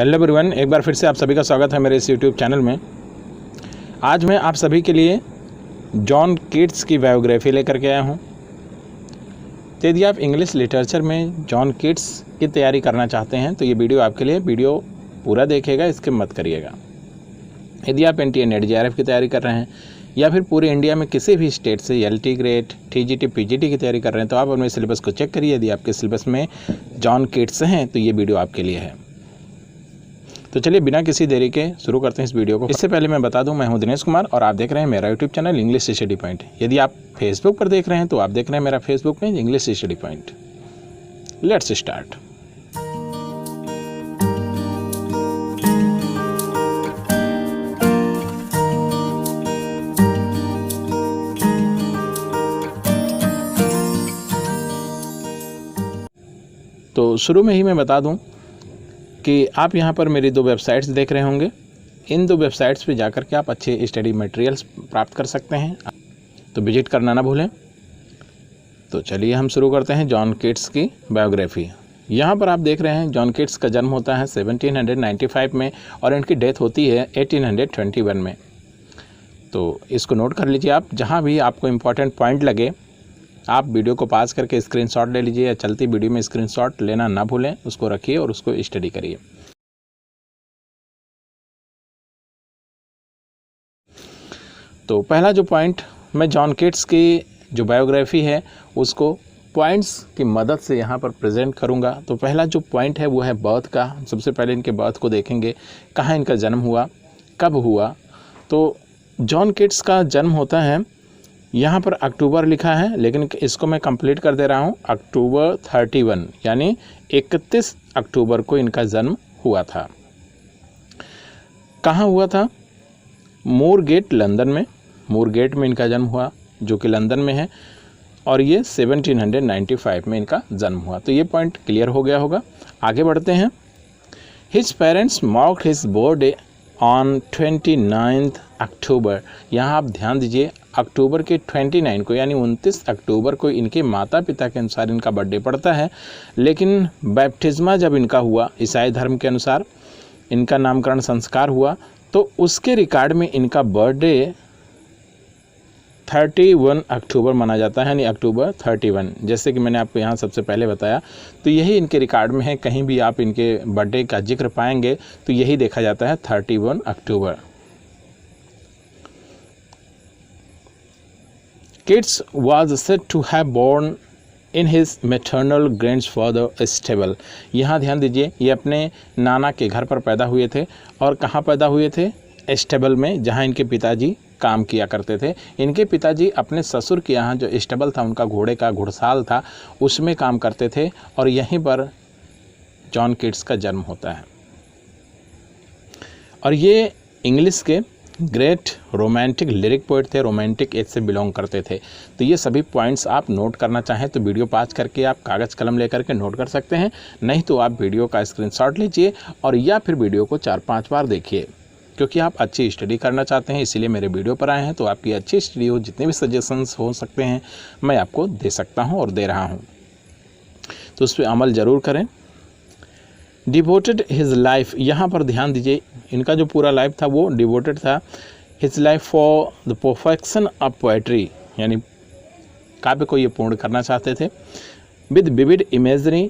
Hello everyone, एक बार फिर से आप सभी का स्वागत है मेरे इस यूट्यूब चैनल में। आज मैं आप सभी के लिए जॉन कीट्स की बायोग्राफी लेकर के आया हूँ। तो यदि आप इंग्लिश लिटरेचर में जॉन कीट्स की तैयारी करना चाहते हैं तो ये वीडियो आपके लिए। वीडियो पूरा देखिएगा, स्किप मत करिएगा। यदि आप NTA NET JRF की तैयारी कर रहे हैं या फिर पूरे इंडिया में किसी भी स्टेट से LT ग्रेड TGT PGT की तैयारी कर रहे हैं तो आप अपने सिलेबस को चेक करिए। यदि आपके सिलेबस में जॉन कीट्स हैं तो ये वीडियो आपके लिए है। तो चलिए बिना किसी देरी के शुरू करते हैं इस वीडियो को। इससे पहले मैं बता दूं, मैं हूं दिनेश कुमार और आप देख रहे हैं मेरा YouTube channel English study point. यदि आप फेसबुक पर देख रहे हैं तो आप देख रहे हैं मेरा Facebook page English study point. Let's start. तो शुरू में ही मैं बता दूं कि आप यहाँ पर मेरी 2 वेबसाइट्स देख रहे होंगे। इन 2 वेबसाइट्स पे जाकर के आप अच्छे स्टडी मटेरियल्स प्राप्त कर सकते हैं, तो विजिट करना ना भूलें। तो चलिए हम शुरू करते हैं जॉन कीट्स की बायोग्राफी। यहाँ पर आप देख रहे हैं जॉन कीट्स का जन्म होता है 1795 में और इनकी डेथ होती है 1821 में। तो इसको नोट कर लीजिए आप। जहाँ भी आपको इम्पॉर्टेंट पॉइंट लगे आप वीडियो को पास करके स्क्रीनशॉट ले लीजिए, या चलती वीडियो में स्क्रीनशॉट लेना ना भूलें। उसको रखिए और उसको स्टडी करिए। तो पहला जो पॉइंट, मैं जॉन कीट्स की जो बायोग्राफी है उसको पॉइंट्स की मदद से यहाँ पर प्रेजेंट करूँगा। तो पहला जो पॉइंट है वो है बर्थ का। सबसे पहले इनके बर्थ को देखेंगे, कहाँ इनका जन्म हुआ, कब हुआ। तो जॉन कीट्स का जन्म होता है, यहाँ पर अक्टूबर लिखा है लेकिन इसको मैं कंप्लीट कर दे रहा हूँ, अक्टूबर 31 यानी 31 अक्टूबर को इनका जन्म हुआ था। कहाँ हुआ था? मूरगेट, लंदन में। मूरगेट में इनका जन्म हुआ जो कि लंदन में है, और ये 1795 में इनका जन्म हुआ। तो ये पॉइंट क्लियर हो गया होगा। आगे बढ़ते हैं। His parents marked his birthday on 29 अक्टूबर। यहाँ आप ध्यान दीजिए, अक्टूबर के 29 को यानी 29 अक्टूबर को इनके माता पिता के अनुसार इनका बर्थडे पड़ता है। लेकिन बैप्टिज्मा जब इनका हुआ, ईसाई धर्म के अनुसार इनका नामकरण संस्कार हुआ, तो उसके रिकॉर्ड में इनका बर्थडे 31 अक्टूबर माना जाता है, यानी अक्टूबर 31। जैसे कि मैंने आपको यहाँ सबसे पहले बताया, तो यही इनके रिकॉर्ड में है। कहीं भी आप इनके बर्थडे का जिक्र पाएंगे तो यही देखा जाता है 31 अक्टूबर। Keats was said to have born in his maternal grandfather stable। यहाँ ध्यान दीजिए, ये अपने नाना के घर पर पैदा हुए थे। और कहाँ पैदा हुए थे? स्टेबल में, जहाँ इनके पिताजी काम किया करते थे। इनके पिताजी अपने ससुर के यहाँ जो स्टेबल था, उनका घोड़े का घुड़साल था, उसमें काम करते थे। और यहीं पर जॉन कीट्स का जन्म होता है। और ये इंग्लिश के ग्रेट रोमांटिक लिरिक पोएट थे, रोमांटिक एज से बिलोंग करते थे। तो ये सभी पॉइंट्स आप नोट करना चाहें तो वीडियो पास करके आप कागज़ कलम लेकर के नोट कर सकते हैं। नहीं तो आप वीडियो का स्क्रीनशॉट लीजिए और या फिर वीडियो को 4-5 बार देखिए, क्योंकि आप अच्छी स्टडी करना चाहते हैं, इसीलिए मेरे वीडियो पर आए हैं। तो आपकी अच्छी स्टडी हो, जितने भी सजेशंस हो सकते हैं मैं आपको दे सकता हूँ और दे रहा हूँ, तो उस पर अमल ज़रूर करें। डिवोटेड हिज लाइफ, यहाँ पर ध्यान दीजिए, इनका जो पूरा लाइफ था वो डिवोटेड था। His life for the perfection of poetry, यानी काव्य को ये पूर्ण करना चाहते थे। With vivid imagery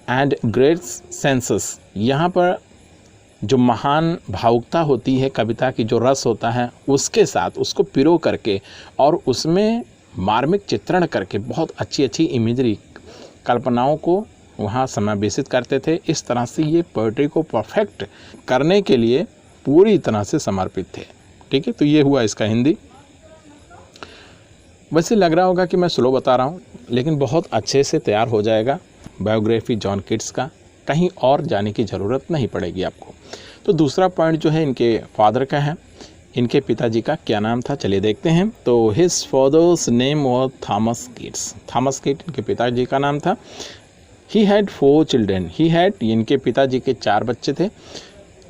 and great senses, यहाँ पर जो महान भावुकता होती है कविता की, जो रस होता है, उसके साथ उसको पिरो करके और उसमें मार्मिक चित्रण करके बहुत अच्छी अच्छी इमेजरी, कल्पनाओं को वहाँ समावेशित करते थे। इस तरह से ये पोएट्री को परफेक्ट करने के लिए पूरी तरह से समर्पित थे। ठीक है, तो ये हुआ इसका हिंदी। वैसे लग रहा होगा कि मैं स्लो बता रहा हूँ, लेकिन बहुत अच्छे से तैयार हो जाएगा बायोग्राफी जॉन कीट्स का। कहीं और जाने की ज़रूरत नहीं पड़ेगी आपको। तो दूसरा पॉइंट जो है इनके फादर का है। इनके पिताजी का क्या नाम था, चलिए देखते हैं। तो his father's name was Thomas Keats. Thomas कीट इनके पिताजी का नाम था। He had 4 children. He had, इनके पिताजी के 4 बच्चे थे।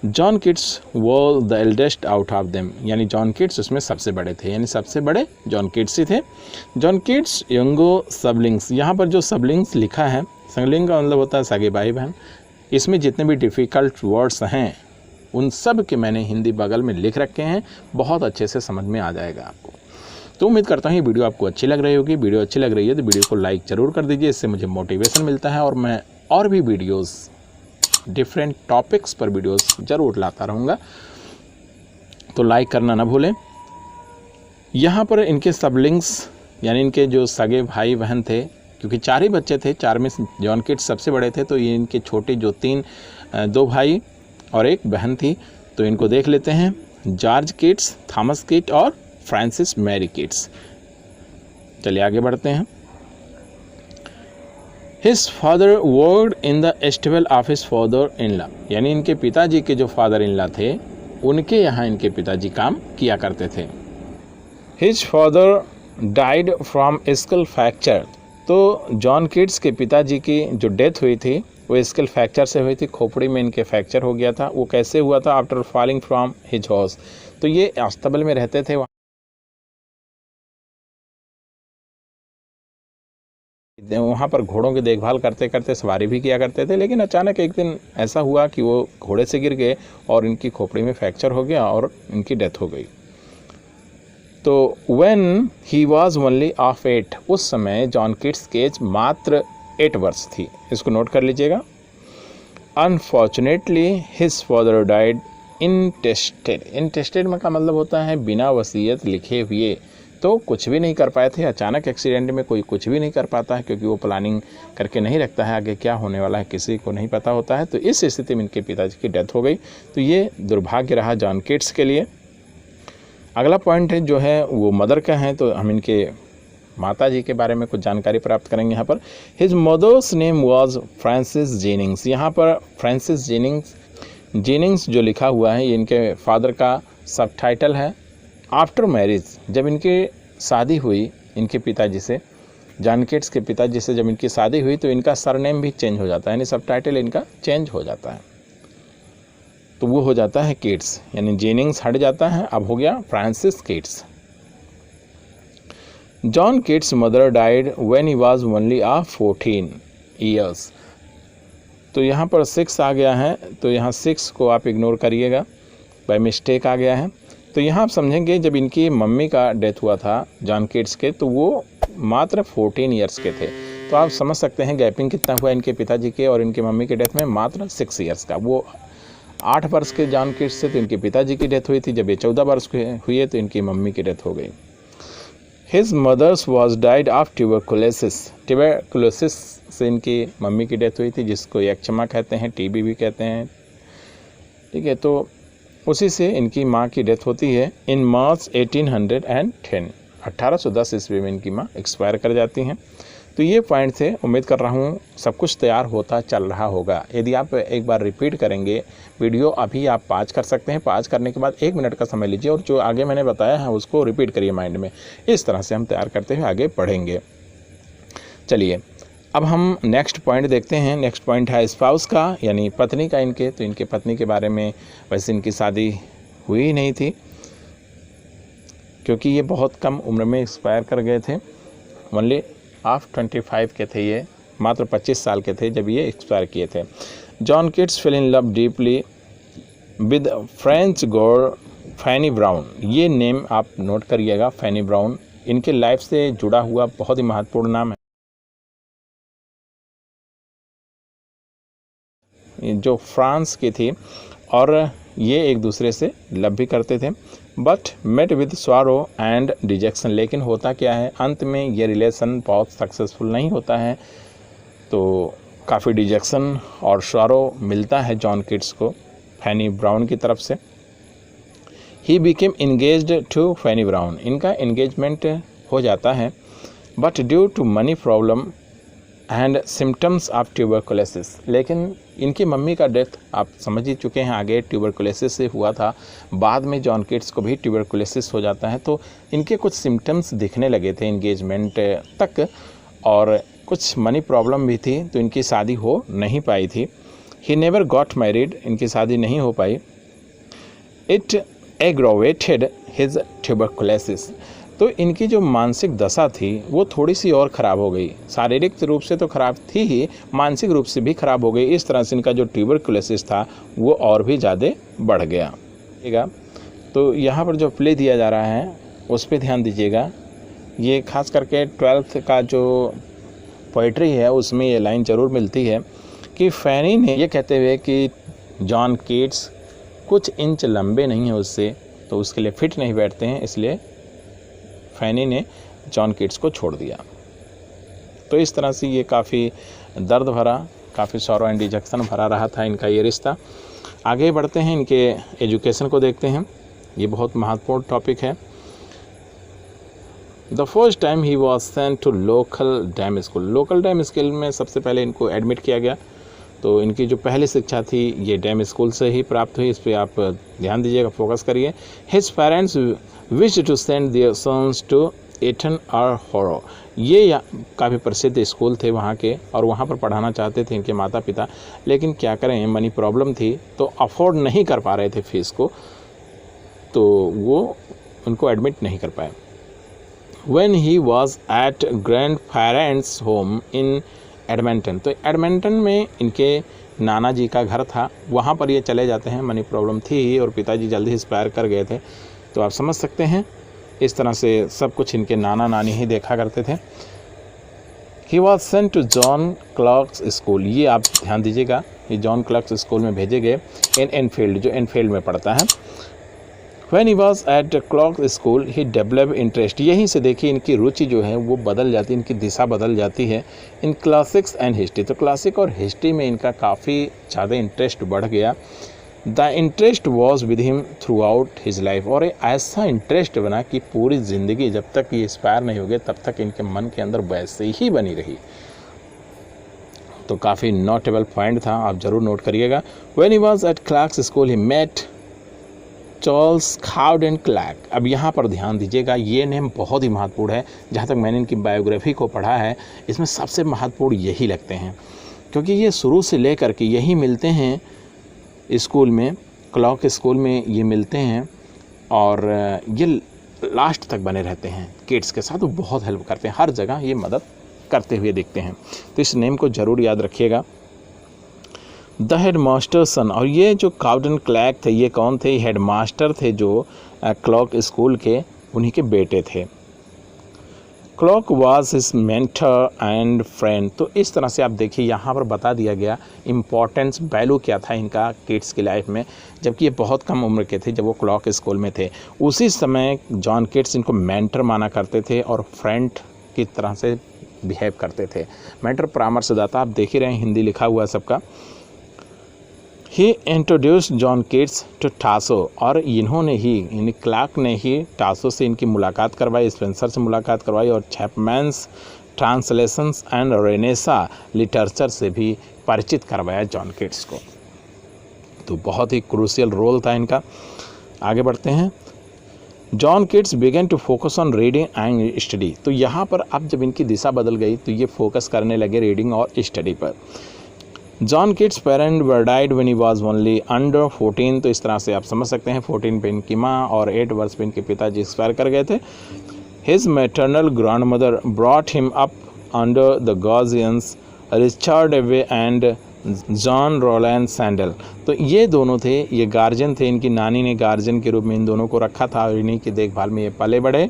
John Keats was the eldest out of them, यानी जॉन कीट्स उसमें सबसे बड़े थे, यानी सबसे बड़े जॉन कीट्स ही थे। जॉन कीट्स यंगो सबलिंग्स, यहाँ पर जो सबलिंग्स लिखा है, सबलिंग का मतलब होता है सगे भाई बहन, इसमें जितने भी डिफ़िकल्ट वर्ड्स हैं उन सब के मैंने हिंदी बगल में लिख रखे हैं, बहुत अच्छे से समझ में आ जाएगा आपको। तो उम्मीद करता हूँ ये वीडियो आपको अच्छी लग रही होगी। वीडियो अच्छी लग रही है तो वीडियो को लाइक ज़रूर कर दीजिए, इससे मुझे मोटिवेशन मिलता है और मैं और भी वीडियोस डिफरेंट टॉपिक्स पर वीडियोस ज़रूर लाता रहूँगा। तो लाइक करना ना भूलें। यहाँ पर इनके सबलिंग्स यानी इनके जो सगे भाई बहन थे, क्योंकि 4 ही बच्चे थे, 4 में जॉन किट्स सबसे बड़े थे, तो ये इनके छोटे जो 2 भाई और 1 बहन थी, तो इनको देख लेते हैं। जॉर्ज किट्स, थॉमस किट और फ्रांसिस मैरी किट्स। चलिए आगे बढ़ते हैं। His father worked in the stable of his father in law, यानी इनके पिताजी के जो फादर इन लॉ थे उनके यहाँ इनके पिताजी काम किया करते थे। His father died from skull fracture, तो जॉन किट्स के पिताजी की जो डेथ हुई थी वो स्कल फ्रैक्चर से हुई थी, खोपड़ी में इनके फ्रैक्चर हो गया था। वो कैसे हुआ था? After falling from his horse, तो ये अस्तबल में रहते थे, वहाँ पर घोड़ों की देखभाल करते करते सवारी भी किया करते थे, लेकिन अचानक एक दिन ऐसा हुआ कि वो घोड़े से गिर गए और इनकी खोपड़ी में फ्रैक्चर हो गया और इनकी डेथ हो गई। तो when he was only of 8, उस समय जॉन किट्स की एज मात्र 8 वर्ष थी। इसको नोट कर लीजिएगा। Unfortunately his father died intestate. Intestate में का मतलब होता है बिना वसीयत लिखे हुए, तो कुछ भी नहीं कर पाए थे। अचानक एक्सीडेंट में कोई कुछ भी नहीं कर पाता है, क्योंकि वो प्लानिंग करके नहीं रखता है, आगे क्या होने वाला है किसी को नहीं पता होता है। तो इस स्थिति में इनके पिताजी की डेथ हो गई, तो ये दुर्भाग्य रहा जॉन किट्स के लिए। अगला पॉइंट है जो है वो मदर का है, तो हम इनके माता जी के बारे में कुछ जानकारी प्राप्त करेंगे। यहाँ पर his mother's name was Frances Jennings. यहाँ पर फ्रांसिस जेनिंग्स जो लिखा हुआ है ये इनके फादर का सब टाइटल है। आफ्टर मैरिज, जब इनकी शादी हुई इनके पिताजी से, जॉन किट्स के पिताजी से जब इनकी शादी हुई, तो इनका सरनेम भी चेंज हो जाता है, यानी सब टाइटल इनका चेंज हो जाता है। तो वो हो जाता है किट्स, यानी जेनिंग्स हट जाता है, अब हो गया Frances Keats. John Keats mother died when he was only 14 years. तो यहाँ पर 6 आ गया है, तो यहाँ 6 को आप इग्नोर करिएगा, बाय मिस्टेक आ गया है। तो यहाँ आप समझेंगे जब इनकी मम्मी का डेथ हुआ था जॉन किट्स के, तो वो मात्र 14 ईयर्स के थे। तो आप समझ सकते हैं गैपिंग कितना हुआ इनके पिताजी के और इनकी मम्मी के डेथ में, मात्र 6 ईयर्स का। वो 8 वर्ष के जॉन किट्स से तो इनके पिताजी की डेथ हुई थी, जब ये 14 वर्ष के हुए तो इनकी मम्मी की डेथ हो गई। His mother's was died of tuberculosis. Tuberculosis से इनकी मम्मी की डेथ हुई थी, जिसको यक्षमा कहते हैं, टीबी भी कहते हैं, ठीक है। तो उसी से इनकी माँ की डेथ होती है इन मार्च 1810। 1810 ईस्वी में इनकी माँ एक्सपायर कर जाती हैं। तो ये पॉइंट थे, उम्मीद कर रहा हूँ सब कुछ तैयार होता चल रहा होगा। यदि आप एक बार रिपीट करेंगे वीडियो, अभी आप पॉज कर सकते हैं, पॉज करने के बाद 1 मिनट का समय लीजिए और जो आगे मैंने बताया है उसको रिपीट करिए माइंड में। इस तरह से हम तैयार करते हुए आगे बढ़ेंगे। चलिए अब हम नेक्स्ट पॉइंट देखते हैं। नेक्स्ट पॉइंट है स्पाउस का, यानी पत्नी का इनके। तो इनके पत्नी के बारे में, वैसे इनकी शादी हुई ही नहीं थी, क्योंकि ये बहुत कम उम्र में एक्सपायर कर गए थे। ओनली ऑफ 25 के थे ये, मात्र 25 साल के थे जब ये एक्सपायर किए थे। John Keats fell in love deeply with French girl Fanny Brawne. ये नेम आप नोट करिएगा, फैनी ब्राउन इनके लाइफ से जुड़ा हुआ बहुत ही महत्वपूर्ण नाम है, जो फ्रांस की थी, और ये एक दूसरे से लव भी करते थे। But met with sorrow and dejection. लेकिन होता क्या है, अंत में ये रिलेशन बहुत सक्सेसफुल नहीं होता है, तो काफ़ी डिजेक्शन और स्वारो मिलता है जॉन किट्स को फैनी ब्राउन की तरफ से। He became engaged to Fanny Brawne. इनका इंगेजमेंट हो जाता है, but due to money problem and symptoms of tuberculosis. लेकिन इनकी मम्मी का डेथ आप समझ ही चुके हैं, आगे ट्यूबरकुलोसिस से हुआ था। बाद में जॉन किट्स को भी ट्यूबरकुलोसिस हो जाता है, तो इनके कुछ सिम्टम्स दिखने लगे थे इंगेजमेंट तक, और कुछ मनी प्रॉब्लम भी थी, तो इनकी शादी हो नहीं पाई थी। He never got married. इनकी शादी नहीं हो पाई। It aggravated his tuberculosis. तो इनकी जो मानसिक दशा थी वो थोड़ी सी और ख़राब हो गई। शारीरिक रूप से तो ख़राब थी ही, मानसिक रूप से भी ख़राब हो गई। इस तरह से इनका जो ट्यूबरकुलोसिस था वो और भी ज़्यादा बढ़ गया। ठीक है, तो यहाँ पर जो प्ले दिया जा रहा है उस पर ध्यान दीजिएगा। ये खास करके 12th का जो पोइट्री है उसमें ये लाइन ज़रूर मिलती है कि फैनी ने ये कहते हुए कि जॉन कीट्स कुछ इंच लंबे नहीं हैं उससे, तो उसके लिए फिट नहीं बैठते हैं, इसलिए फैनी ने जॉन कीट्स को छोड़ दिया। तो इस तरह से ये काफ़ी दर्द भरा, काफ़ी सॉरो एंड डिजेक्शन भरा रहा था इनका ये रिश्ता। आगे बढ़ते हैं, इनके एजुकेशन को देखते हैं। ये बहुत महत्वपूर्ण टॉपिक है। The first time he was sent to local dame school. Local dame school में सबसे पहले इनको एडमिट किया गया। तो इनकी जो पहली शिक्षा थी ये डैम स्कूल से ही प्राप्त हुई। इस पर आप ध्यान दीजिएगा, फोकस करिए। His parents wish to send their sons to Eton और हॉरो। ये काफ़ी प्रसिद्ध स्कूल थे वहाँ के, और वहाँ पर पढ़ाना चाहते थे इनके माता पिता, लेकिन क्या करें, मनी प्रॉब्लम थी तो अफोर्ड नहीं कर पा रहे थे फीस को, तो वो उनको एडमिट नहीं कर पाए। When he was at grandparents' home in Edmonton, तो एडमंटन में इनके नाना जी का घर था, वहाँ पर ये चले जाते हैं। मनी प्रॉब्लम थी और पिताजी जल्दी एक्सपायर कर गए थे, तो आप समझ सकते हैं इस तरह से सब कुछ इनके नाना नानी ही देखा करते थे। He was sent to John Clarke's school. ये आप ध्यान दीजिएगा, ये जॉन क्लर्क्स स्कूल में भेजे गए इन एनफील्ड, जो एनफील्ड में पढ़ता है। When he was at Clark School, he developed interest। यहीं से देखिए इनकी रुचि जो है वो बदल जाती है, इनकी दिशा बदल जाती है इन क्लासिक्स एंड हिस्ट्री। तो क्लासिक और हिस्ट्री में इनका काफ़ी ज़्यादा इंटरेस्ट बढ़ गया। The interest was with him through out his life. और ऐसा इंटरेस्ट बना कि पूरी ज़िंदगी जब तक ये एक्सपायर नहीं हो गए तब तक इनके मन के अंदर वैसे ही बनी रही। तो काफ़ी नोटेबल पॉइंट था, आप ज़रूर नोट करिएगा। When he was at Clark's School, he met Charles Cowden Clarke. अब यहाँ पर ध्यान दीजिएगा, ये नेम बहुत ही महत्वपूर्ण है। जहाँ तक मैंने इनकी बायोग्राफी को पढ़ा है, इसमें सबसे महत्वपूर्ण यही लगते हैं, क्योंकि ये शुरू से लेकर के यही मिलते हैं स्कूल में, क्लॉक स्कूल में ये मिलते हैं, और ये लास्ट तक बने रहते हैं किड्स के साथ। वो बहुत हेल्प करते हैं, हर जगह ये मदद करते हुए दिखते हैं। तो इस नेम को ज़रूर याद रखिएगा। द हेड मास्टर सन, और ये जो काउडेन क्लैर्क थे ये कौन थे? हेड मास्टर थे जो क्लॉक स्कूल के, उन्हीं के बेटे थे। Clock was his mentor and friend. तो इस तरह से आप देखिए यहाँ पर बता दिया गया इम्पोर्टेंस, वैल्यू क्या था इनका किड्स की लाइफ में, जबकि ये बहुत कम उम्र के थे जब वो क्लॉक स्कूल में थे। उसी समय जॉन किड्स इनको मेंटर माना करते थे और फ्रेंड की तरह से बिहेव करते थे। मेंटर परामर्शदाता, आप देख ही रहे हैं, हिंदी लिखा हुआ है सबका। ही इंट्रोड्यूस जॉन किड्स टू टासो, और इन्होंने ही, यानी क्लार्क ने ही टासो से इनकी मुलाकात करवाई, स्पेंसर से मुलाकात करवाई, और चैपमैन्स ट्रांसलेशंस एंड रेनेसा लिटरेचर से भी परिचित करवाया जॉन किड्स को। तो बहुत ही क्रूशियल रोल था इनका। आगे बढ़ते हैं। John Keats began to focus on reading and study. तो यहाँ पर अब जब इनकी दिशा बदल गई तो ये फोकस करने लगे रीडिंग और स्टडी पर। John Keats parent were died when he was only under 14। तो इस तरह से आप समझ सकते हैं, 14 पे इनकी माँ और 8 वर्ष पे इनके पिताजी एक्सपायर कर गए थे। His maternal grandmother brought him up under the guardians Richard Abbey and John Rowland Sandell. तो ये दोनों थे, ये गार्जियन थे, इनकी नानी ने गार्जियन के रूप में इन दोनों को रखा था और इन्हीं की देखभाल में ये पले बढ़े।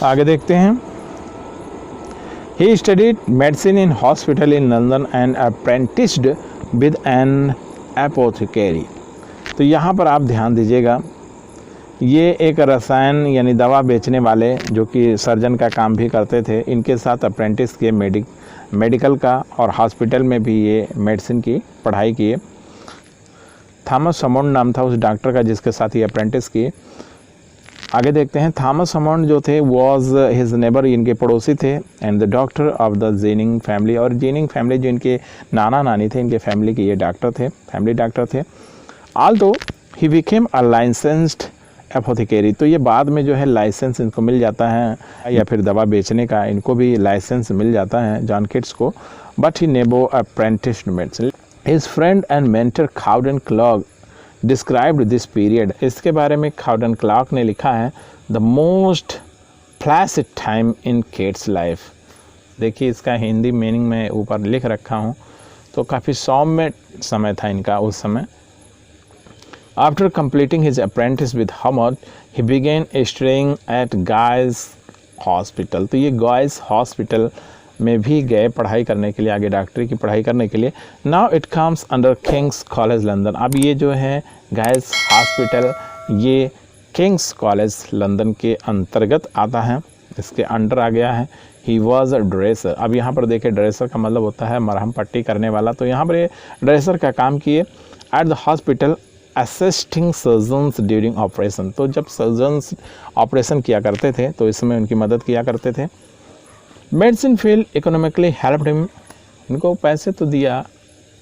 आगे देखते हैं। He studied medicine in hospital in London and apprenticed with an apothecary। तो यहाँ पर आप ध्यान दीजिएगा, ये एक रसायन यानी दवा बेचने वाले जो कि सर्जन का काम भी करते थे, इनके साथ अप्रेंटिस किए मेडिकल का, और हॉस्पिटल में भी ये मेडिसिन की पढ़ाई किए। थॉमस हमोंड नाम था उस डॉक्टर का जिसके साथ ये अप्रेंटिस किए। आगे देखते हैं। थॉमस हमोंड जो थे वॉज हिज नेबर, इनके पड़ोसी थे, and the doctor of the ginning family. और जेनिंग फैमिली जो इनके नाना नानी थे, इनके फैमिली के ये डॉक्टर थे, फैमिली डॉक्टर थे। Although he became a licensed apothecary. तो ये बाद में जो है लाइसेंस इनको मिल जाता है, या फिर दवा बेचने का इनको भी लाइसेंस मिल जाता है जॉन किड्स को। But he never apprenticed medicine. His friend and mentor Cowden Clarke described this period. इसके बारे में काउडेन क्लर्क ने लिखा है, the most pleasant time in Keats life. देखिए इसका हिंदी मीनिंग मैं ऊपर लिख रखा हूँ, तो काफ़ी सौम्य समय था इनका उस समय। After completing his apprentice with Hammond he began studying at Guy's hospital. तो ये गाइज हॉस्पिटल में भी गए पढ़ाई करने के लिए, आगे डॉक्टरी की पढ़ाई करने के लिए। Now it comes under Kings college London. अब ये जो है गाइज हॉस्पिटल, ये किंग्स कॉलेज लंदन के अंतर्गत आता है, इसके अंडर आ गया है। He was a dresser. अब यहाँ पर देखिए ड्रेसर का मतलब होता है मरहम पट्टी करने वाला, तो यहाँ पर ये ड्रेसर का काम किए। At the hospital assisting surgeons during operation. तो जब सर्जन्स ऑपरेशन किया करते थे तो इसमें उनकी मदद किया करते थे। Medicine field economically helped him. इनको पैसे तो दिया,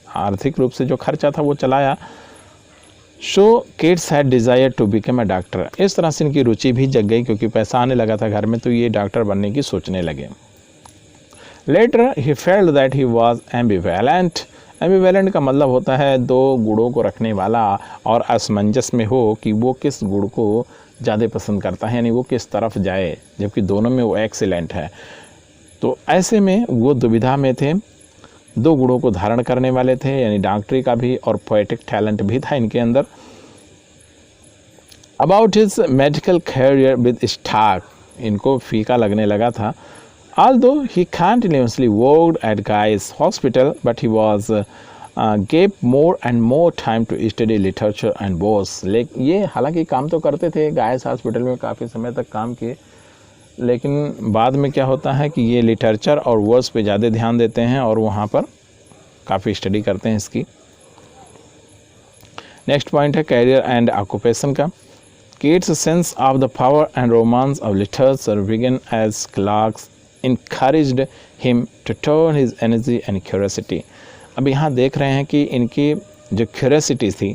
आर्थिक रूप से जो खर्चा था वो चलाया। So Keats had desire to become a doctor. इस तरह से इनकी रुचि भी जग गई, क्योंकि पैसा आने लगा था घर में, तो ये डॉक्टर बनने की सोचने लगे। Later he felt that he was ambivalent. Ambivalent का मतलब होता है दो गुणों को रखने वाला और असमंजस में हो कि वो किस गुण को ज़्यादा पसंद करता है, यानी वो किस तरफ जाए, जबकि दोनों में वो एक्सीलेंट है। तो ऐसे में वो दुविधा में थे, दो गुणों को धारण करने वाले थे, यानी डॉक्टरी का भी और पोएटिक टैलेंट भी था इनके अंदर। About his medical career with start, इनको फीका लगने लगा था। Although he continuously worked at Guy's Hospital, but he was gave more and more time to study literature and verse. लेकिन ये हालांकि काम तो करते थे, गाइस हॉस्पिटल में काफ़ी समय तक काम किए, लेकिन बाद में क्या होता है कि ये लिटरेचर और वर्स पे ज़्यादा ध्यान देते हैं और वहाँ पर काफ़ी स्टडी करते हैं इसकी। नेक्स्ट पॉइंट है कैरियर एंड ऑक्यूपेशन का। Keats sense of the power and romance of literature begin as Clarke's encouraged him to turn his energy and curiosity। अब यहाँ देख रहे हैं कि इनकी जो क्यूरियोसिटी थी,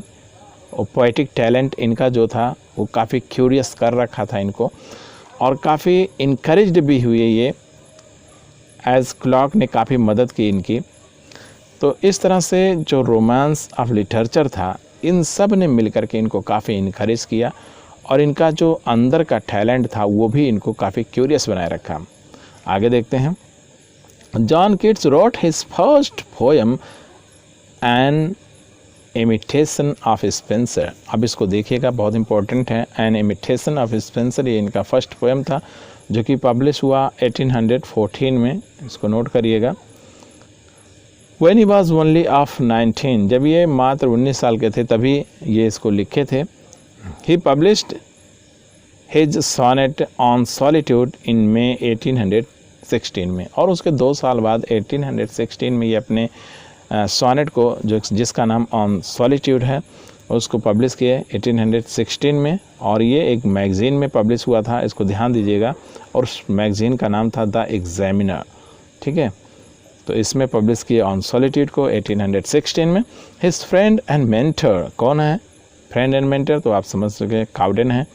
वो पोएटिक टैलेंट इनका जो था वो काफ़ी क्यूरियस कर रखा था इनको, और काफ़ी इनकरेज्ड भी हुए ये। एज क्लॉक ने काफ़ी मदद की इनकी। तो इस तरह से जो रोमांस ऑफ लिटरेचर था, इन सब ने मिलकर के इनको काफ़ी इनकरेज किया, और इनका जो अंदर का टैलेंट था वो भी इनको काफ़ी क्यूरियस बनाए रखा। आगे देखते हैं। John Keats wrote his first poem an imitation of Spenser. अब इसको देखिएगा, बहुत इंपॉर्टेंट है। एन इमिटेशन ऑफ स्पेंसर, ये इनका फर्स्ट पोएम था जो कि पब्लिश हुआ 1814 में, इसको नोट करिएगा। When he was only of 19, जब ये मात्र 19 साल के थे तभी ये इसको लिखे थे। He published his sonnet on solitude in May 1816 में, और उसके 2 साल बाद 1816 में ये अपने सोनेट को जो जिसका नाम ऑन सॉलिट्यूड है उसको पब्लिश किए 1816 में, और ये एक मैगज़ीन में पब्लिश हुआ था, इसको ध्यान दीजिएगा, और उस मैगज़ीन का नाम था द एग्जामिनर। ठीक है, तो इसमें पब्लिश किए ऑन सॉलिट्यूड को 1816 में। हिज फ्रेंड एंड मेंटर, कौन है फ्रेंड एंड मेंटर, तो आप समझ सके काउडेन है।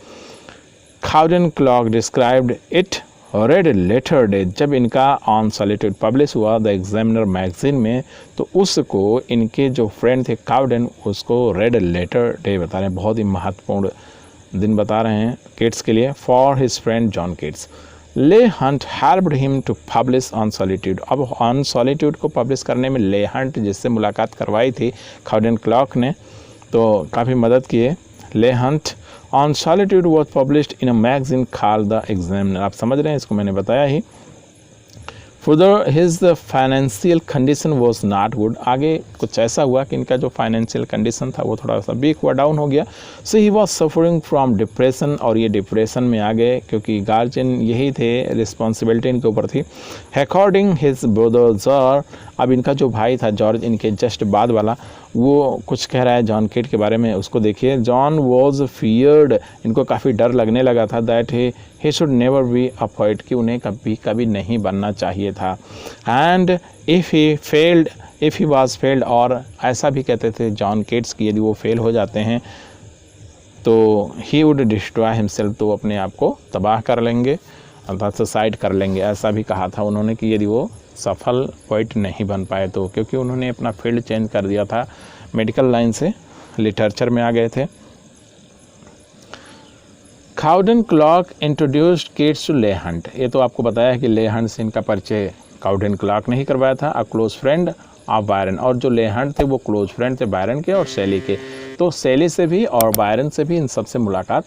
Cowden Clarke described it red letter day. जब इनका ऑन सॉलिट्यूड पब्लिश हुआ द एग्जामिनर मैगजीन में, तो उसको इनके जो फ्रेंड थे काउडेन उसको रेड लेटर डे बता रहे हैं। बहुत ही महत्वपूर्ण दिन बता रहे हैं किड्स के लिए। For his friend John Keats, Leigh Hunt helped him to publish on solitude. अब ऑन सॉलिट्यूड को पब्लिश करने में ले हंट, जिससे मुलाकात करवाई थी काउडेन क्लॉक ने, तो काफ़ी मदद किए। Leigh Hunt on solitude was published in a magazine called the Examiner. आप समझ रहे हैं, इसको मैंने बताया ही। Further his financial condition was not good. आगे कुछ ऐसा हुआ कि इनका जो फाइनेंशियल कंडीशन था वो थोड़ा सा वीक हुआ, डाउन हो गया। So he was suffering from depression, और ये डिप्रेशन में आ गए, क्योंकि गार्जियन यही थे, रिस्पॉन्सिबिलिटी इनके ऊपर थी। अकॉर्डिंग हिज ब्रदर जॉर्ज, अब इनका जो भाई था जॉर्ज, इनके जस्ट बाद वाला, वो कुछ कह रहा है जॉन किड के बारे में, उसको देखिए। जॉन वॉज फियर्ड, इनको काफ़ी डर लगने लगा था। That he should never be a poet, कि उन्हें कभी नहीं बनना चाहिए था। And if he was failed, और ऐसा भी कहते थे जॉन किड्स की यदि वो फेल हो जाते हैं तो ही वुड डिस्ट्रॉय हिमसेल्फ, तो अपने आप को तबाह कर लेंगे, अर्थात सुसाइड कर लेंगे। ऐसा भी कहा था उन्होंने कि यदि वो सफल पोइट नहीं बन पाए तो, क्योंकि उन्होंने अपना फील्ड चेंज कर दिया था, मेडिकल लाइन से लिटरेचर में आ गए थे। Cowden Clarke introduced Keats to Leigh Hunt. ये तो आपको बताया है कि ले हंट से इनका परिचय काउडन क्लॉक ने ही करवाया था। A close friend of Byron, और जो ले हंट थे वो क्लोज फ्रेंड थे बायरन के और शैली के। तो शैली से भी और बायरन से भी इन सबसे मुलाकात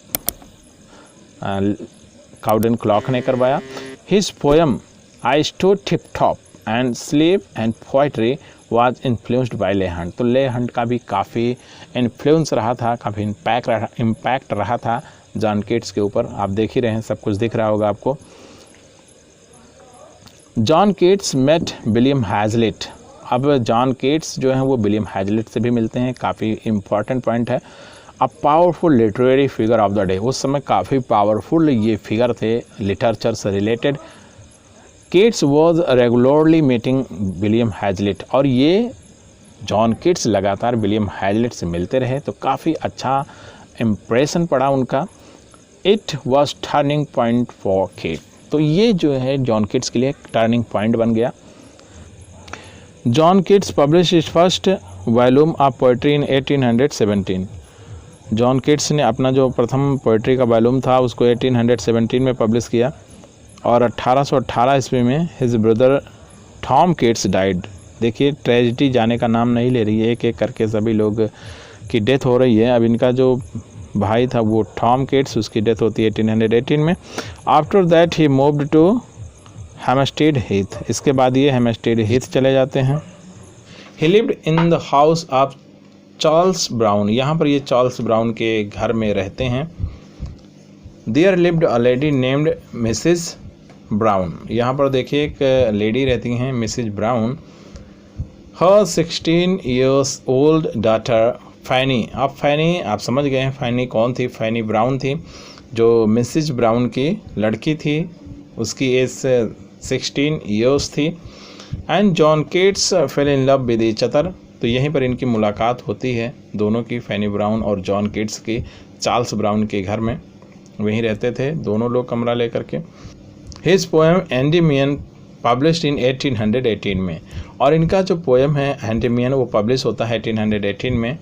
काउडन क्लॉक ने करवाया। His poem I stood tip top and sleep and poetry was influenced by ले हंट। तो ले हंट का भी काफ़ी इन्फ्लुएंस रहा था, काफ़ी इम्पैक्ट रहा था जॉन कीट्स के ऊपर। आप देख ही रहे हैं, सब कुछ दिख रहा होगा आपको। John Keats met William Hazlitt. अब जॉन कीट्स जो हैं वो विलियम हैजलिट से भी मिलते हैं, काफ़ी इम्पॉर्टेंट पॉइंट है। A powerful literary figure of the day, उस समय काफ़ी पावरफुल ये फिगर थे लिटरेचर से related. Keats was regularly meeting William Hazlitt, और ये जॉन कीट्स लगातार विलियम हैजलिट से मिलते रहे, तो काफ़ी अच्छा इम्प्रेशन पड़ा उनका। It was turning point for कीट, तो ये जो है जॉन कीट्स के लिए टर्निंग पॉइंट बन गया। John Keats publish his first volume of poetry in 1817। John Keats ने अपना जो प्रथम पोएट्री का वॉल्यूम था उसको 1817 में पब्लिश किया, और 1818 ईस्वी में his brother Tom Keats died. देखिए ट्रेजिडी जाने का नाम नहीं ले रही है, एक एक करके सभी लोग की डेथ हो रही है। अब इनका जो भाई था वो टॉम कीट्स, उसकी डेथ होती है 1818 में। After that he moved to Hampstead Heath, इसके बाद ये हैम्पस्टेड हीथ चले जाते हैं। He lived in the house of Charles Brown, यहाँ पर ये चार्ल्स ब्राउन के घर में रहते हैं। There lived a lady named Mrs Brawne, यहाँ पर देखिए एक लेडी रहती हैं Mrs Brawne. Her 16 years old daughter Fanny. अब फैनी आप समझ गए हैं फैनी कौन थी, फैनी ब्राउन थी जो मिसेस ब्राउन की लड़की थी, उसकी एज 16 years थी। And John Keats fail in love with each other, तो यहीं पर इनकी मुलाकात होती है दोनों की, फैनी ब्राउन और जॉन कीट्स की, चार्ल्स ब्राउन के घर में, वहीं रहते थे दोनों लोग कमरा लेकर के। His poem Endymion published in 1818 में, और इनका जो पोएम है एंडीमियन वो पब्लिश होता है 1818 में।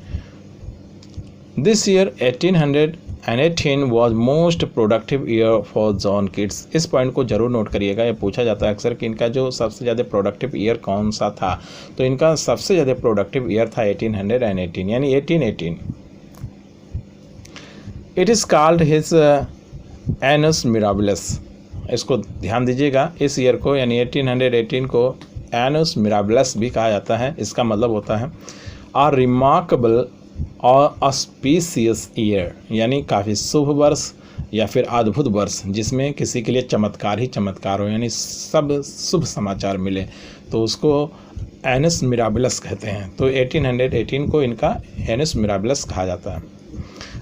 This year 1818 was most productive year for John Keats. इस पॉइंट को जरूर नोट करिएगा, ये पूछा जाता है अक्सर कि इनका जो सबसे ज़्यादा प्रोडक्टिव ईयर कौन सा था, तो इनका सबसे ज़्यादा प्रोडक्टिव ईयर था 1818 यानी 1818। It is called his annus mirabilis, इसको ध्यान दीजिएगा, इस ईयर को यानी 1818 को एनस मिराबिलस भी कहा जाता है। इसका मतलब होता है आ रिमार्केबल और ऑस्पिशियस ईयर, यानी काफ़ी शुभ वर्ष या फिर अद्भुत वर्ष जिसमें किसी के लिए चमत्कार ही चमत्कार हो, यानी सब शुभ समाचार मिले, तो उसको एनस मिराबिलस कहते हैं। तो 1818 को इनका एनस मिराबिलस कहा जाता है।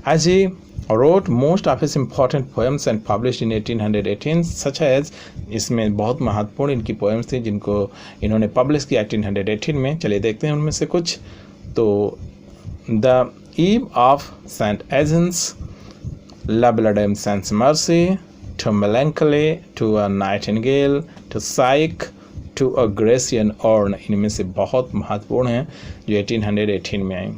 As he wrote most of his important poems and published in 1818 such as, इसमें बहुत महत्वपूर्ण इनकी पोएम्स थी जिनको इन्होंने पब्लिश किया 1818 में। चलिए देखते हैं उनमें से कुछ। तो the eve of Saint Agnes, लबलडम सेंस मर्सी, to melancholy, to a nightingale, to Psyche, to a Grecian urn, इनमें से बहुत महत्वपूर्ण हैं जो 1818 में आई।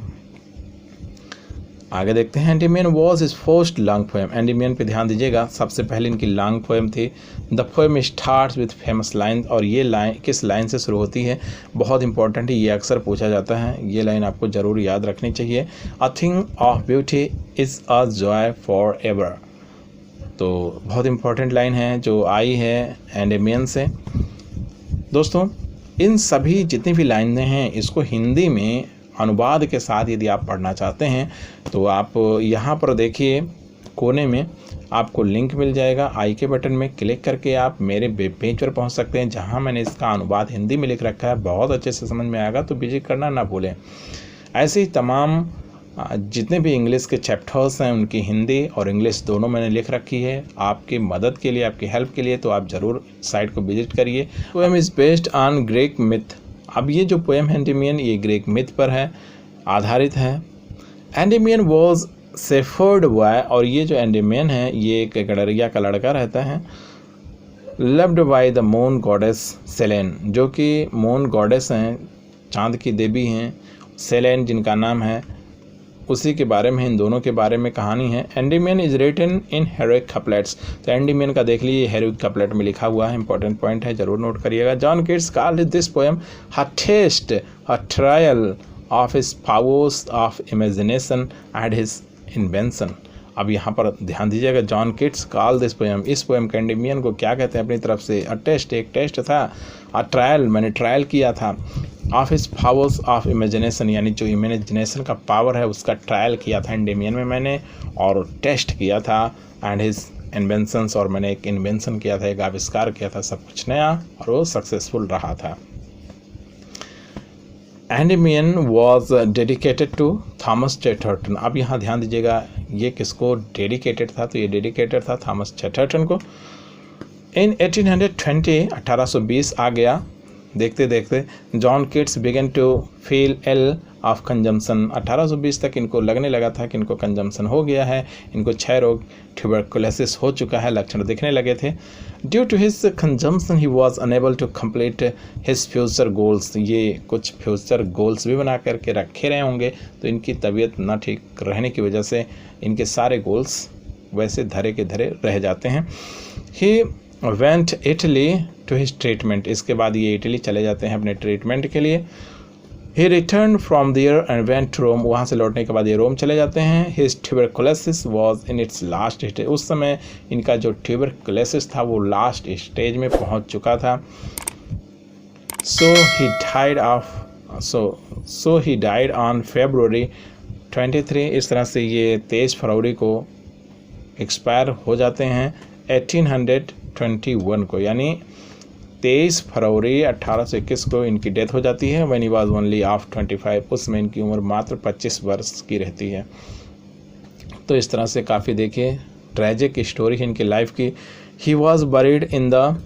आगे देखते हैं। Endymion was is first long poem, Endymion पे ध्यान दीजिएगा, सबसे पहले इनकी लॉन्ग पोएम थी। The poem starts with famous line, और ये लाइन किस लाइन से शुरू होती है, बहुत इंपॉर्टेंट है, ये अक्सर पूछा जाता है, ये लाइन आपको ज़रूर याद रखनी चाहिए। A thing of beauty is a joy for ever, तो बहुत इंपॉर्टेंट लाइन है जो आई है एंडीमियन से। दोस्तों इन सभी जितनी भी लाइनें हैं इसको हिंदी में अनुवाद के साथ यदि आप पढ़ना चाहते हैं तो आप यहाँ पर देखिए कोने में आपको लिंक मिल जाएगा, आई के बटन में क्लिक करके आप मेरे वेब पेज पर पहुँच सकते हैं जहाँ मैंने इसका अनुवाद हिंदी में लिख रखा है, बहुत अच्छे से समझ में आएगा, तो विजिट करना ना भूलें। ऐसे ही तमाम जितने भी इंग्लिश के चैप्टर्स हैं उनकी हिंदी और इंग्लिश दोनों मैंने लिख रखी है आपकी मदद के लिए, आपकी हेल्प के लिए, तो आप ज़रूर साइट को विजिट करिए। Poem is based on Greek myth, अब ये जो पोएम है एंडीमियन ये ग्रीक मिथ पर है आधारित है। एंडीमियन वॉज सेफर्ड बॉय, और ये जो एंडीमियन है ये एक गडरिया का लड़का रहता है। Loved by the moon goddess Selene, जो कि मून गॉडेस हैं, चांद की देवी हैं, सेलेन जिनका नाम है, उसी के बारे में, इन दोनों के बारे में कहानी है। Endymion is written in heroic couplets, तो एंडीमियन का देख लीजिए हेरोइक कपलेट में लिखा हुआ है, इंपॉर्टेंट पॉइंट है, जरूर नोट करिएगा। John Keats called this poem a test, a trial of his powers of imagination and his invention. अब यहाँ पर ध्यान दीजिएगा, John Keats call this poem, इस पोएम के एंडीमियन को क्या कहते हैं अपनी तरफ से? अ टेस्ट, एक टेस्ट था, अ ट्रायल, मैंने ट्रायल किया था, of his powers of imagination, यानी जो इमेजिनेशन का पावर है उसका ट्रायल किया था एंडीमियन में मैंने, और टेस्ट किया था, एंड हिज इन्वेंशंस, और मैंने एक इन्वेंशन किया था, एक आविष्कार किया था, सब कुछ नया, और वो सक्सेसफुल रहा था। Endymion was dedicated to Thomas Chatterton. अब यहाँ ध्यान दीजिएगा, ये किसको डेडिकेटेड था? तो ये डेडिकेटेड था थॉमस चैटर्टन को। इन 1820, 1820 आ गया, देखते देखते John Keats began to feel ill of consumption. 1820 तक इनको लगने लगा था कि इनको कंजम्पशन हो गया है, इनको क्षय रोग, ट्यूबरकुलोसिस हो चुका है, लक्षण दिखने लगे थे। Due to his consumption he was unable to complete his future goals. ये कुछ फ्यूचर गोल्स भी बना करके रखे रहे होंगे, तो इनकी तबीयत न ठीक रहने की वजह से इनके सारे गोल्स वैसे धरे के धरे रह जाते हैं। He went Italy to his treatment, इसके बाद ये इटली चले जाते हैं अपने ट्रीटमेंट के लिए। He return from there and went to Rome, वहाँ से लौटने के बाद ये रोम चले जाते हैं। His tuberculosis was in its last stage, उस समय इनका जो ट्यूबरकुलोसिस था वो लास्ट स्टेज में पहुँच चुका था। सो ही डाइड ऑन February 23, इस तरह से ये 23 फरवरी को एक्सपायर हो जाते हैं 1821 को, यानी 23 फरवरी 1821 को इनकी डेथ हो जाती है। When he was only of 25, उसमें इनकी उम्र मात्र 25 वर्ष की रहती है। तो इस तरह से काफ़ी देखिए ट्रैजिक स्टोरी है इनकी लाइफ की। He was buried in the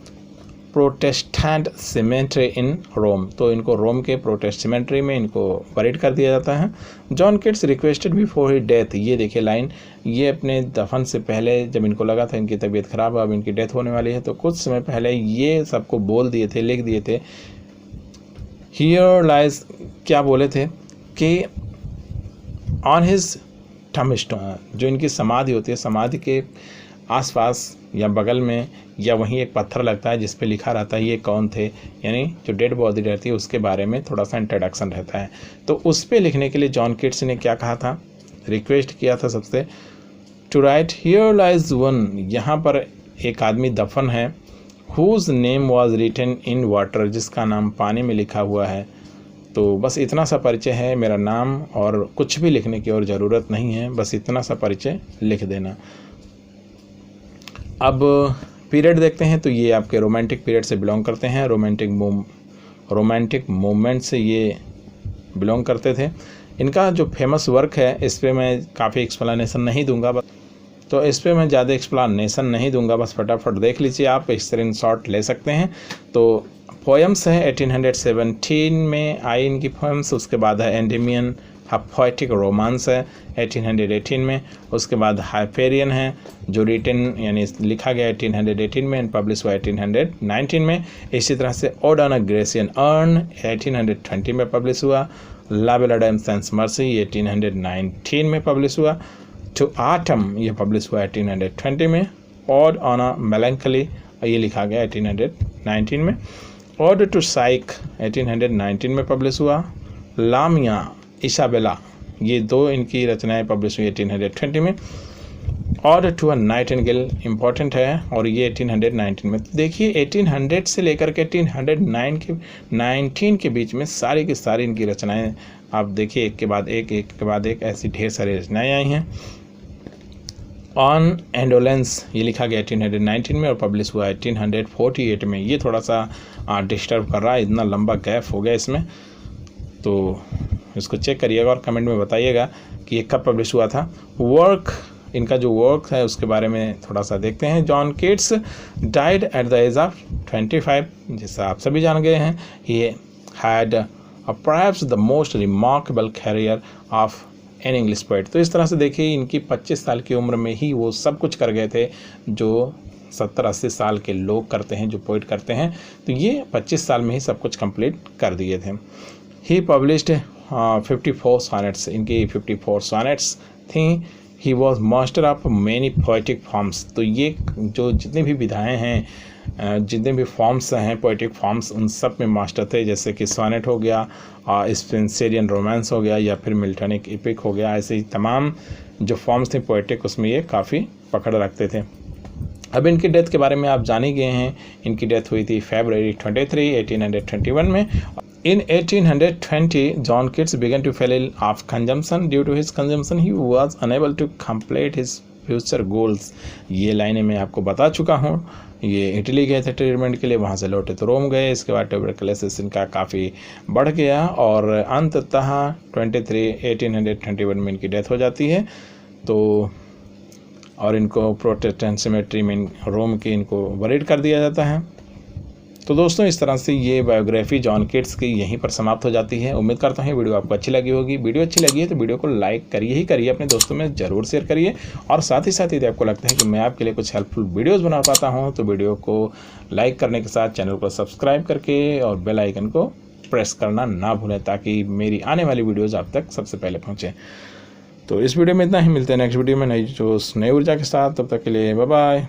Protestant cemetery in Rome, तो इनको रोम के प्रोटेस्ट सीमेंट्री में इनको बरीड कर दिया जाता है। John Keats requested before he death, ये देखिए लाइन, ये अपने दफन से पहले जब इनको लगा था इनकी तबीयत खराब है, अब इनकी डेथ होने वाली है, तो कुछ समय पहले ये सबको बोल दिए थे, लिख दिए थे। हियर लाइज, क्या बोले थे कि ऑन हिज टॉम्बस्टोन, जो इनकी समाधि होती है, समाधि के आसपास या बगल में या वहीं एक पत्थर लगता है जिस पे लिखा रहता है ये कौन थे, यानी जो डेड बॉडी रहती है उसके बारे में थोड़ा सा इंट्रोडक्शन रहता है। तो उस पे लिखने के लिए जॉन किट्स ने क्या कहा था, रिक्वेस्ट किया था सबसे, to write here lies one, यहाँ पर एक आदमी दफन है, whose name was writ in water, जिसका नाम पानी में लिखा हुआ है। तो बस इतना सा परिचय है, मेरा नाम, और कुछ भी लिखने की और ज़रूरत नहीं है, बस इतना सा परिचय लिख देना। अब पीरियड देखते हैं, तो ये आपके रोमांटिक पीरियड से बिलोंग करते हैं, रोमांटिक मूवमेंट से ये बिलोंग करते थे। इनका जो फेमस वर्क है इस पर मैं काफ़ी एक्सप्लेनेशन नहीं दूंगा, तो इस पर मैं ज़्यादा एक्सप्लेनेशन नहीं दूंगा, बस फटाफट देख लीजिए, आप स्क्रीनशॉट ले सकते हैं। तो पोएम्स है 1817 में आई इनकी पोएम्स, उसके बाद है एंडीमियन पोएटिक रोमांस है 1818 में, उसके बाद हाइपेरियन है जो रिटन यानी लिखा गया 1818 में एंड पब्लिश हुआ 1819 में। इसी तरह से odd on a Grecian earn 1820 में पब्लिश हुआ। ला बेला एंड सेंस मर्सी 1819 में पब्लिश हुआ। टू आटम ये पब्लिश हुआ 1820 में। ओड ऑन अ मेलैंकली ये लिखा गया 1819 में। ओड टू साइक 1819 में पब्लिश हुआ। लामिया इसाबेला ये दो इनकी रचनाएं पब्लिश हुई 1820 में। और टू अ नाइटिंगेल इम्पॉर्टेंट है और ये 1819 में। देखिए 1800 से लेकर के 1819 के बीच में सारी की सारी इनकी रचनाएं आप देखिए, एक के बाद एक ऐसी ढेर सारी रचनाएं आई हैं। ऑन एंडोलेंस ये लिखा गया 1819 में और पब्लिश हुआ 1848 में। ये थोड़ा सा डिस्टर्ब कर रहा है, इतना लंबा गैप हो गया इसमें, तो इसको चेक करिएगा और कमेंट में बताइएगा कि ये कब पब्लिश हुआ था। वर्क इनका जो वर्क है उसके बारे में थोड़ा सा देखते हैं। John Keats died at the age of 25, जैसा आप सभी जान गए हैं। He had perhaps the most remarkable career of an English poet. तो इस तरह से देखिए इनकी 25 साल की उम्र में ही वो सब कुछ कर गए थे जो 70-80 साल के लोग करते हैं, जो पोइट करते हैं। तो ये 25 साल में ही सब कुछ कंप्लीट कर दिए थे। ही पब्लिश्ड 54 सॉनेट्स, इनकी 54 सॉनेट्स थी। He was master of many poetic forms. तो ये जो जितनी भी विधाएँ हैं, जितने भी फॉर्म्स हैं पोएटिक फॉर्म्स, उन सब में मास्टर थे। जैसे कि सोनेट हो गया, स्पेंसरियन रोमांस हो गया, या फिर मिल्टनिक एपिक हो गया। ऐसे ही तमाम जो फॉर्म्स थे पोएटिक, उसमें ये काफ़ी पकड़ रखते थे। अब इनकी डेथ के बारे में आप जान ही गए हैं। इनकी डेथ हुई थी February 23, 1821 में। In 1820, John Keats began to fall off consumption. Due to his consumption, he was unable to complete his future goals. ये लाइनें मैं आपको बता चुका हूँ। ये इटली गए थे ट्रीटमेंट के लिए, वहाँ से लौटे तो रोम गए। इसके बाद ट्यूबरकुलोसिस इनका काफ़ी बढ़ गया और अंततः 1821 में इनकी डेथ हो जाती है। तो और इनको प्रोटेस्टेंट सिमेट्री में रोम की इनको बरीड कर दिया जाता है। तो दोस्तों, इस तरह से ये बायोग्राफी जॉन केट्स की यहीं पर समाप्त हो जाती है। उम्मीद करता हूँ वीडियो आपको अच्छी लगी होगी। वीडियो अच्छी लगी है तो वीडियो को लाइक करिए ही करिए, अपने दोस्तों में ज़रूर शेयर करिए। और साथ ही साथ यदि आपको लगता है कि मैं आपके लिए कुछ हेल्पफुल वीडियोज़ बना पाता हूँ तो वीडियो को लाइक करने के साथ चैनल को सब्सक्राइब करके और बेल आइकन को प्रेस करना ना भूलें, ताकि मेरी आने वाली वीडियोज़ आप तक सबसे पहले पहुँचें। तो इस वीडियो में इतना ही, मिलते हैं नेक्स्ट वीडियो में नई ऊर्जा के साथ। तब तक के लिए बाय बाय।